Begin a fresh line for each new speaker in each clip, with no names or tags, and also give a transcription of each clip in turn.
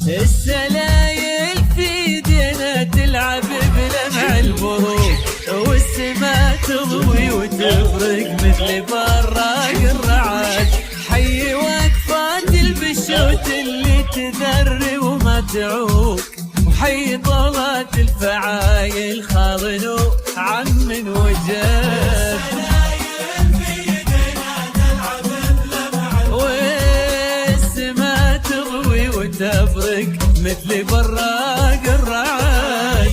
السلايل في ايدينا تلعب بلمع البروق، والسما تضوي وتبرق مثل براق الرعد. حي وقفات البشوت اللي تذري وما تعوق، وحي طلات الفعايل خاضن عم وجد. والسما تضوي وتبرق مثل براق الرعد.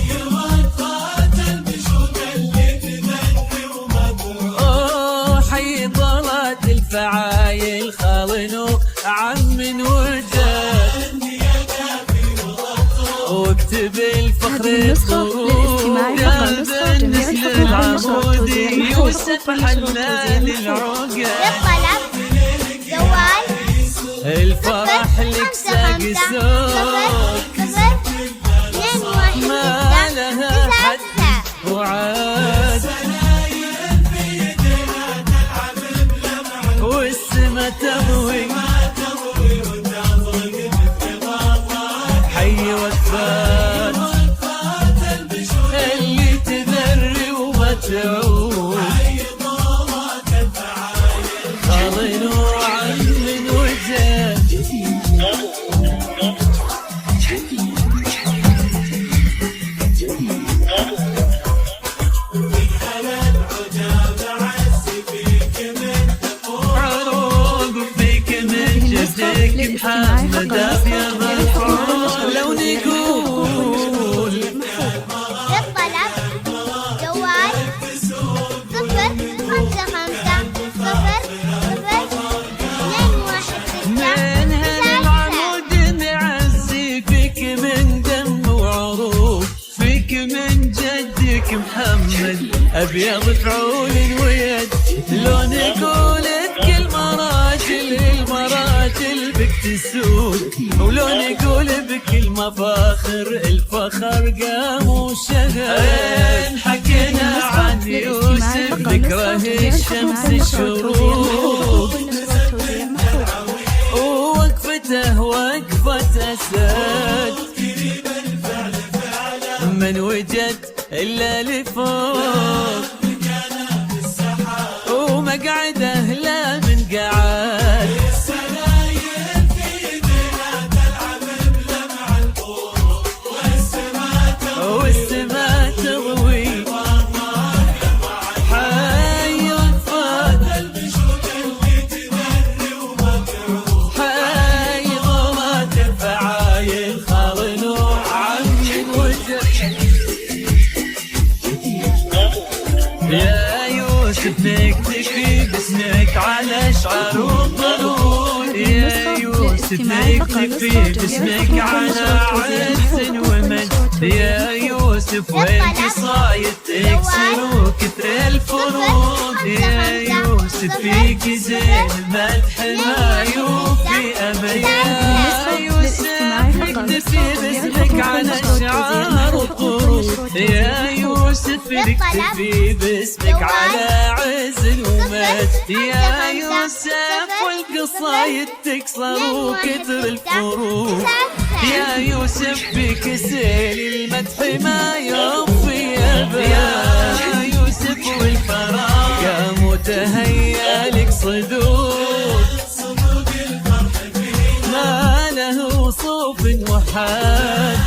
حي طلات الفعايل خاضن عم وجد. واكتب الفخر الضروب يا بالنسل العمودي يوسف حنان العقد. الفرح لك ساق السوق ما لها حد وعاد. والسما تضوي حي وقفات اللي تذري وما تعود، خاضن وعم وجد. عروق فيك من جدك محمد أبيض الفرح. لو نقول
للطلب جوال 0550
من هالعمود نعزي فيك من دم وعروق، فيك من جدك محمد أبيض فعول ويد. لو نقول بكل مراجل المراجل بك تسود، ولو نقول بكل مفاخر الفخر قام وشهد. حكينا عن يوسف ذكره الشمس الشروق، ووقفته وقفة أسد. من وجد إلا لفوق، ومقعده لا من قعد. والسما تضوي حي وقفات حي ضوات الفعايل خاضن عم وجد. يا يوسف نكتفي باسمك على شعر الضلول، يا يوسف نكتفي باسمك على عز ومجد. يا يوسف والقصايد تكسر وكثر الفروض، يا يوسف فيك زين المدح ما يوفي أبد. يا يوسف نكتفي باسمك على شعر الطرود، يا يوسف نكتفي باسمك على عز ومجد. يا يوسف والقصايد تكسر وكثر الفروض، يا يوسف بك سيل المدح ما يوفي أبد. يا يوسف والفراغ يا متهيأ لك صدود، ما له وصوف وحاد.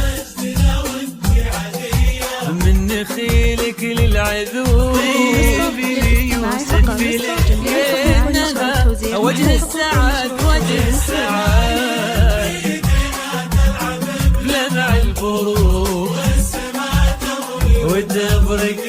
من نخيلك للعذوب يوسف لينها وجه السعد وجه السعد. لمع البروق وتبرق